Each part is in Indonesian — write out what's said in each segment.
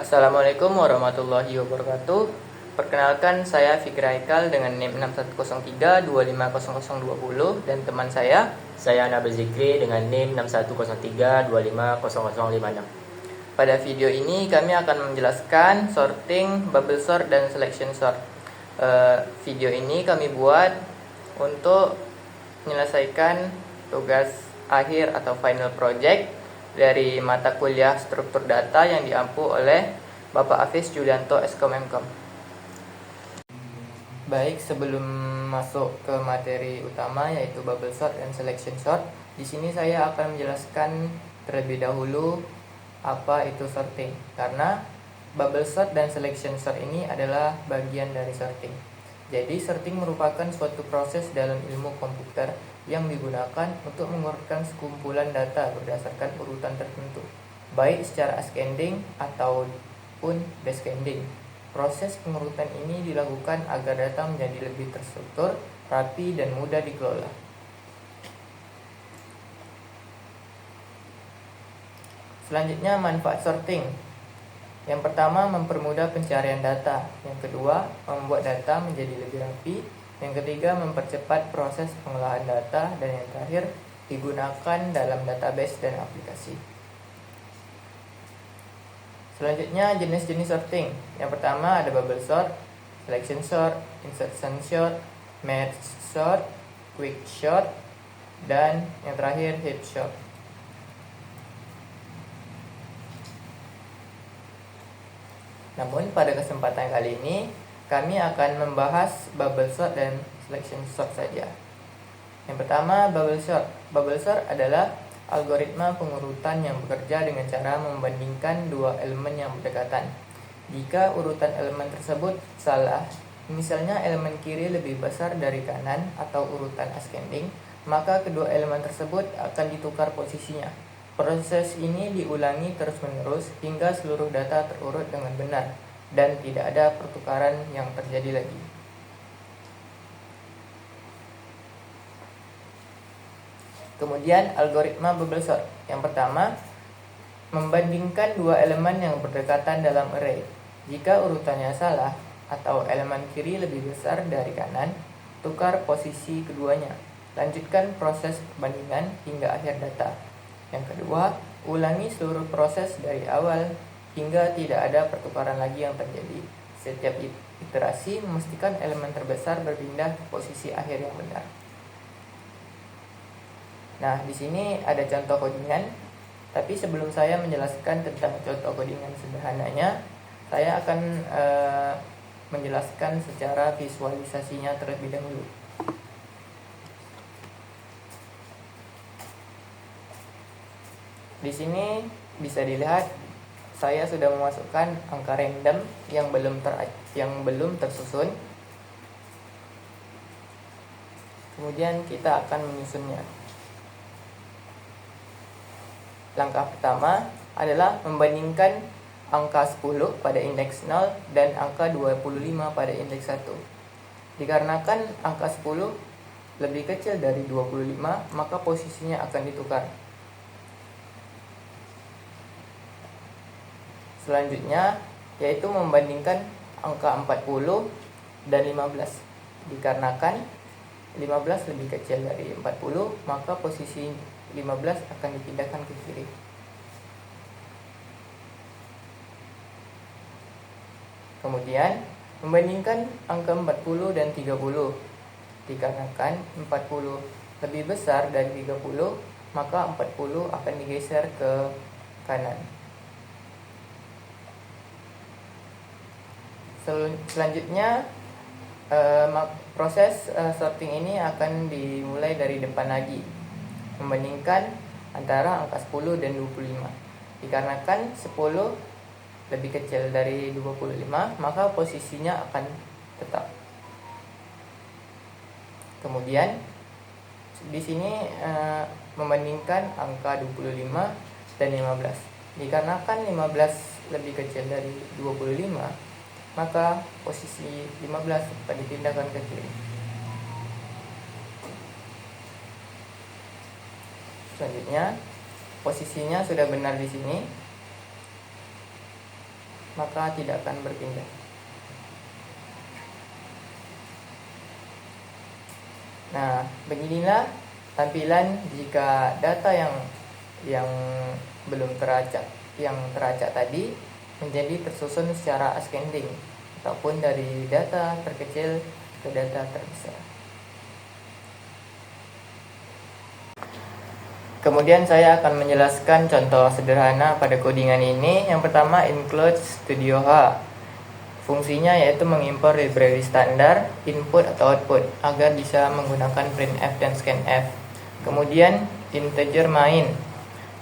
Assalamualaikum warahmatullahi wabarakatuh. Perkenalkan, saya Fikri Haikal dengan NIM 6103250020 dan teman saya Nabel Zikri dengan NIM 6103250056. Pada video ini kami akan menjelaskan sorting, bubble sort, dan selection sort. Video ini kami buat untuk menyelesaikan tugas akhir atau final project dari mata kuliah struktur data yang diampu oleh Bapak Hafiz Julianto Eskom Mkom. Baik, sebelum masuk ke materi utama yaitu bubble sort dan selection sort, di sini saya akan menjelaskan terlebih dahulu apa itu sorting, karena bubble sort dan selection sort ini adalah bagian dari sorting. Jadi sorting merupakan suatu proses dalam ilmu komputer yang digunakan untuk mengurutkan sekumpulan data berdasarkan urutan tertentu, baik secara ascending ataupun descending. Proses pengurutan ini dilakukan agar data menjadi lebih terstruktur, rapi, dan mudah dikelola. Selanjutnya, manfaat sorting. Yang pertama, mempermudah pencarian data. Yang kedua, membuat data menjadi lebih rapi. Yang ketiga, mempercepat proses pengolahan data. Dan yang terakhir, digunakan dalam database dan aplikasi. Selanjutnya, jenis-jenis sorting. Yang pertama ada bubble sort, selection sort, insertion sort, merge sort, quick sort, dan yang terakhir heap sort. Namun pada kesempatan kali ini kami akan membahas bubble sort dan selection sort saja. Yang pertama, bubble sort. Bubble sort adalah algoritma pengurutan yang bekerja dengan cara membandingkan dua elemen yang berdekatan. Jika urutan elemen tersebut salah, misalnya elemen kiri lebih besar dari kanan atau urutan ascending, maka kedua elemen tersebut akan ditukar posisinya. Proses ini diulangi terus-menerus hingga seluruh data terurut dengan benar dan tidak ada pertukaran yang terjadi lagi. Kemudian algoritma bubble sort. Yang pertama, membandingkan dua elemen yang berdekatan dalam array. Jika urutannya salah atau elemen kiri lebih besar dari kanan, tukar posisi keduanya. Lanjutkan proses perbandingan hingga akhir data. Yang kedua, ulangi seluruh proses dari awal hingga tidak ada pertukaran lagi yang terjadi. Setiap iterasi memastikan elemen terbesar berpindah ke posisi akhir yang benar. Nah, di sini ada contoh codingan. Tapi sebelum saya menjelaskan tentang contoh codingan sederhananya, saya akan menjelaskan secara visualisasinya terlebih dahulu. Di sini bisa dilihat saya sudah memasukkan angka random yang belum tersusun. Kemudian kita akan menyusunnya. Langkah pertama adalah membandingkan angka 10 pada indeks 0 dan angka 25 pada indeks 1. Dikarenakan angka 10 lebih kecil dari 25, maka posisinya akan ditukar. Selanjutnya yaitu membandingkan angka 40 dan 15. Dikarenakan 15 lebih kecil dari 40, maka posisi 15 akan dipindahkan ke kiri. Kemudian membandingkan angka 40 dan 30. Dikarenakan 40 lebih besar dari 30, maka 40 akan digeser ke kanan. Selanjutnya proses sorting ini akan dimulai dari depan lagi, membandingkan antara angka 10 dan 25. Dikarenakan 10 lebih kecil dari 25, maka posisinya akan tetap. Kemudian di sini membandingkan angka 25 dan 15. Dikarenakan 15 lebih kecil dari 25, maka posisi 15 akan dipindahkan ke kiri. Selanjutnya, posisinya sudah benar di sini. maka tidak akan berpindah. Nah, beginilah tampilan jika data yang belum teracak, yang teracak tadi menjadi tersusun secara ascending ataupun dari data terkecil ke data terbesar. Kemudian saya akan menjelaskan contoh sederhana pada codingan ini. Yang pertama, include Studio H. Fungsinya yaitu mengimpor library standar, input atau output agar bisa menggunakan printf dan scanf. Kemudian integer main.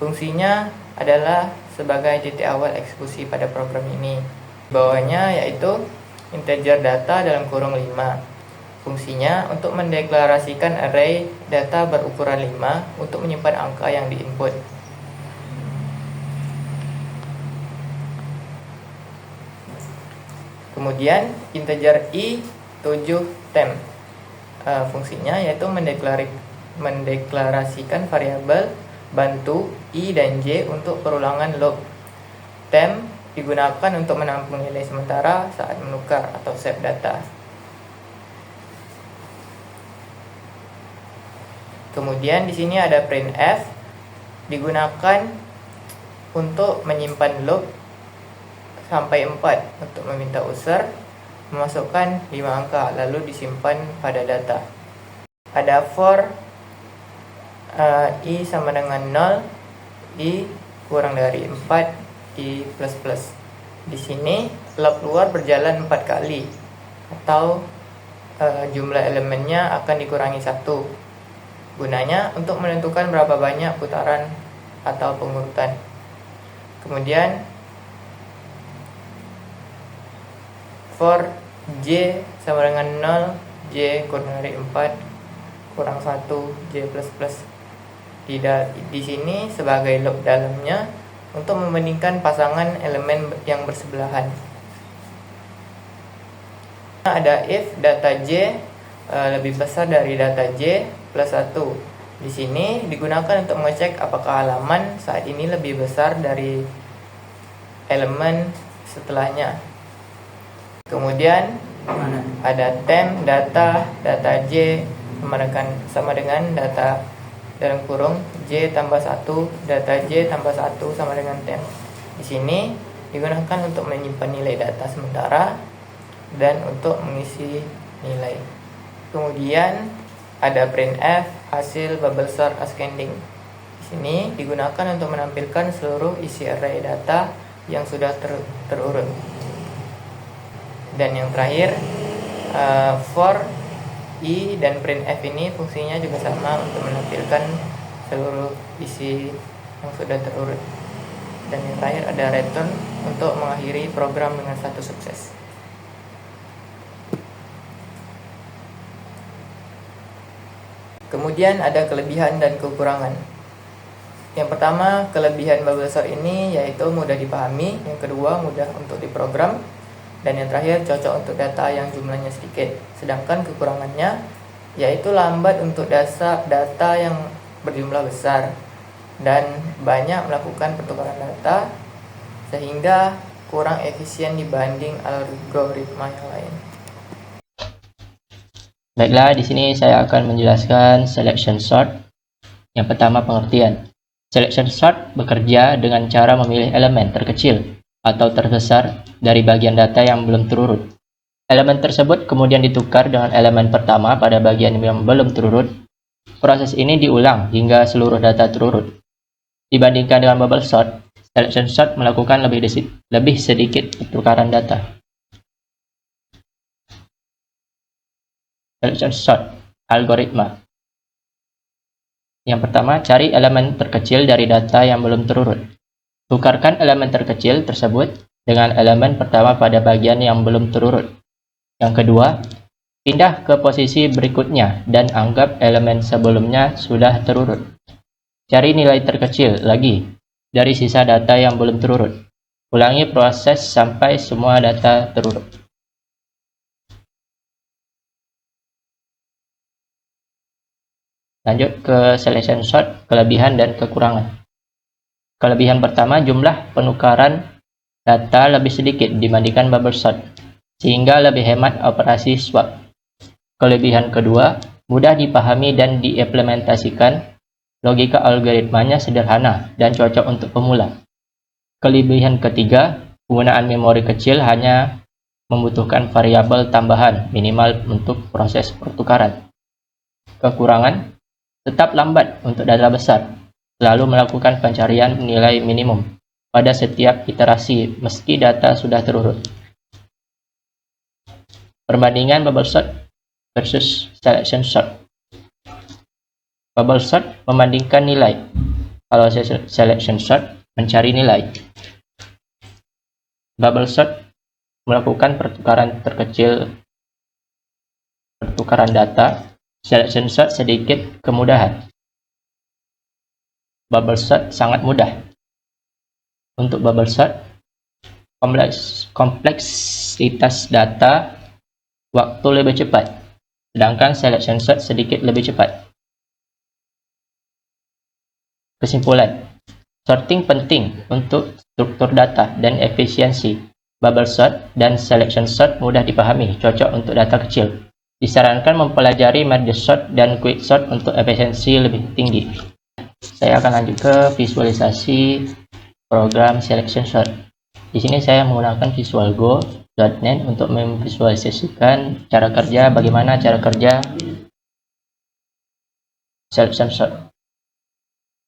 Fungsinya adalah sebagai titik awal eksekusi pada program ini. Bawahnya yaitu integer data dalam kurung 5. Fungsinya untuk mendeklarasikan array data berukuran 5 untuk menyimpan angka yang diinput. Kemudian integer i7 temp. Fungsinya yaitu mendeklarasikan variabel bantu i dan j untuk perulangan loop. Temp digunakan untuk menampung nilai sementara saat menukar atau save data. Kemudian di sini ada printf, digunakan untuk menyimpan loop sampai 4 untuk meminta user memasukkan 5 angka lalu disimpan pada data. Ada for i sama dengan 0, i kurang dari 4, i plus plus. Di sini loop luar berjalan 4 kali atau jumlah elemennya akan dikurangi 1. Gunanya untuk menentukan berapa banyak putaran atau pengurutan. Kemudian for j sama dengan 0, j kurang dari 4 kurang 1, j plus plus. Di sini sebagai loop dalamnya untuk membandingkan pasangan elemen yang bersebelahan. Ada if data j lebih besar dari data j plus 1. Di sini digunakan untuk mengecek apakah halaman saat ini lebih besar dari elemen setelahnya. Kemudian ada temp data j sama dengan data dalam kurung j tambah 1, data j tambah 1 sama dengan temp. Di sini digunakan untuk menyimpan nilai data sementara dan untuk mengisi nilai. Kemudian ada printf hasil bubble sort ascending. Di sini digunakan untuk menampilkan seluruh isi array data yang sudah terurut. Dan yang terakhir for i dan printf ini fungsinya juga sama untuk menampilkan seluruh isi yang sudah terurut. Dan yang terakhir ada return untuk mengakhiri program dengan status sukses. Kemudian ada kelebihan dan kekurangan. Yang pertama, kelebihan bubble sort ini yaitu mudah dipahami. Yang kedua, mudah untuk diprogram. Dan yang terakhir, cocok untuk data yang jumlahnya sedikit. Sedangkan kekurangannya yaitu lambat untuk data yang berjumlah besar dan banyak melakukan pertukaran data sehingga kurang efisien dibanding algoritma yang lain. Baiklah, di sini saya akan menjelaskan selection sort. Yang pertama, pengertian. Selection sort bekerja dengan cara memilih elemen terkecil atau terbesar dari bagian data yang belum terurut. Elemen tersebut kemudian ditukar dengan elemen pertama pada bagian yang belum terurut. Proses ini diulang hingga seluruh data terurut. Dibandingkan dengan bubble sort, selection sort melakukan lebih sedikit pertukaran data. Selection sort algoritma. Yang pertama, cari elemen terkecil dari data yang belum terurut. Tukarkan elemen terkecil tersebut dengan elemen pertama pada bagian yang belum terurut. Yang kedua, pindah ke posisi berikutnya dan anggap elemen sebelumnya sudah terurut. Cari nilai terkecil lagi dari sisa data yang belum terurut. Ulangi proses sampai semua data terurut. Lanjut ke selection sort, kelebihan dan kekurangan. Kelebihan pertama, jumlah penukaran data lebih sedikit dibandingkan bubble sort, sehingga lebih hemat operasi swap. Kelebihan kedua, mudah dipahami dan diimplementasikan. Logika algoritmanya sederhana dan cocok untuk pemula. Kelebihan ketiga, penggunaan memori kecil hanya membutuhkan variabel tambahan minimal untuk proses pertukaran. Kekurangan, tetap lambat untuk data besar, selalu melakukan pencarian nilai minimum pada setiap iterasi meski data sudah terurut. Perbandingan bubble sort versus selection sort. Bubble sort membandingkan nilai, kalau selection sort mencari nilai. Bubble sort melakukan pertukaran data. Selection sort sedikit kemudahan. Bubble sort sangat mudah. Untuk bubble sort, kompleksitas data, waktu lebih cepat, sedangkan selection sort sedikit lebih cepat. Kesimpulan, sorting penting untuk struktur data dan efisiensi. Bubble sort dan selection sort mudah dipahami, cocok untuk data kecil. Disarankan mempelajari merge sort dan quick sort untuk efisiensi lebih tinggi. Saya akan lanjut ke visualisasi program selection sort. Di sini saya menggunakan visualgo.net untuk memvisualisasikan bagaimana cara kerja selection sort.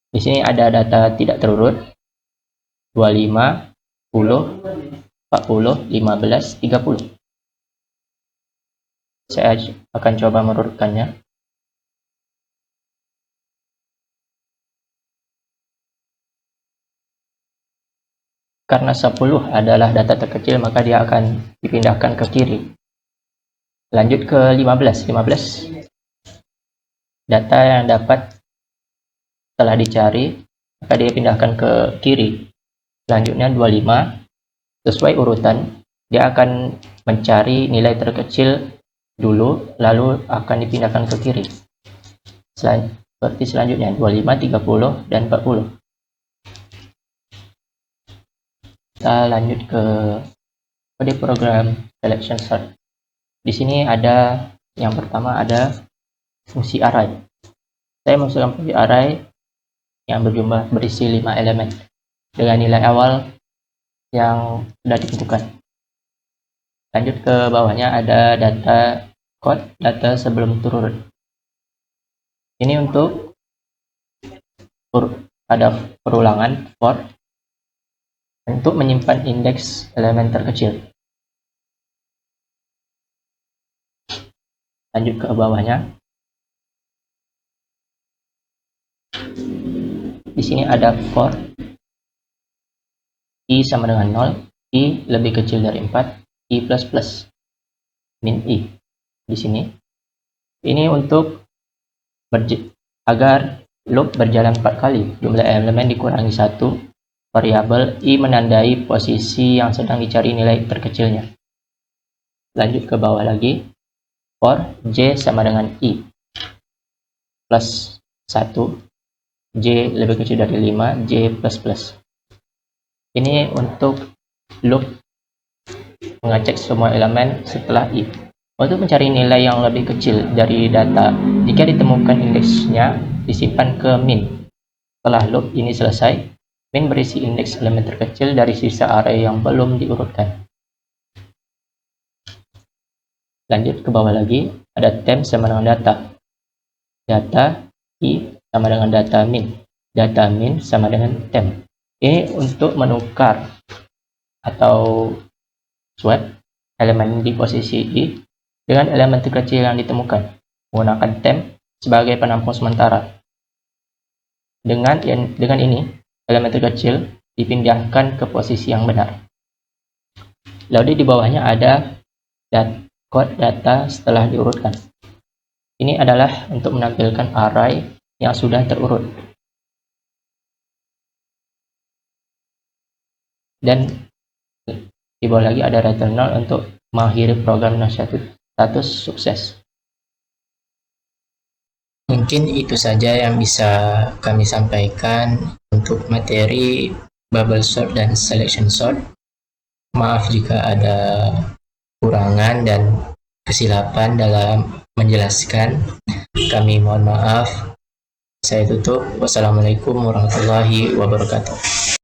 Di sini ada data tidak terurut 25, 10, 40, 15, 30. Saya akan coba merurutkannya. Karena 10 adalah data terkecil, maka dia akan dipindahkan ke kiri. Lanjut ke 15. 15 data yang dapat setelah dicari, maka dia pindahkan ke kiri. Selanjutnya 25, sesuai urutan, dia akan mencari nilai terkecil dulu, lalu akan dipindahkan ke kiri. Seperti selanjutnya, 25, 30, dan 40. Kita lanjut ke kode program selection sort. Di sini ada, yang pertama ada fungsi array. Saya masukkan fungsi array yang berisi 5 elemen dengan nilai awal yang sudah ditentukan. Lanjut ke bawahnya ada data sebelum terurut. Ini untuk ada perulangan for untuk menyimpan indeks elemen terkecil. Lanjut ke bawahnya. Di sini ada for i sama dengan 0, i lebih kecil dari 4, i plus plus, min i. Di sini, ini untuk agar loop berjalan 4 kali, jumlah elemen dikurangi 1, variabel i menandai posisi yang sedang dicari nilai terkecilnya. Lanjut ke bawah lagi, for j sama dengan i plus 1, j lebih kecil dari 5, j plus plus. Ini untuk loop mengecek semua elemen setelah i. Untuk mencari nilai yang lebih kecil dari data, jika ditemukan indeksnya, disimpan ke min. Setelah loop ini selesai, min berisi indeks elemen terkecil dari sisa array yang belum diurutkan. Lanjut ke bawah lagi, ada temp sama dengan data. Data i sama dengan data min sama dengan temp. Ini untuk menukar atau swap elemen di posisi i dengan elemen terkecil yang ditemukan menggunakan temp sebagai penampung sementara. Dengan ini, elemen terkecil dipindahkan ke posisi yang benar. Lalu di bawahnya ada kode data setelah diurutkan. Ini adalah untuk menampilkan array yang sudah terurut. Dan di bawah lagi ada return 0 untuk mengakhiri program dengan status sukses. Mungkin itu saja yang bisa kami sampaikan untuk materi bubble sort dan selection sort. Maaf jika ada kurangan dan kesilapan dalam menjelaskan. Kami mohon maaf. Saya tutup. Wassalamualaikum warahmatullahi wabarakatuh.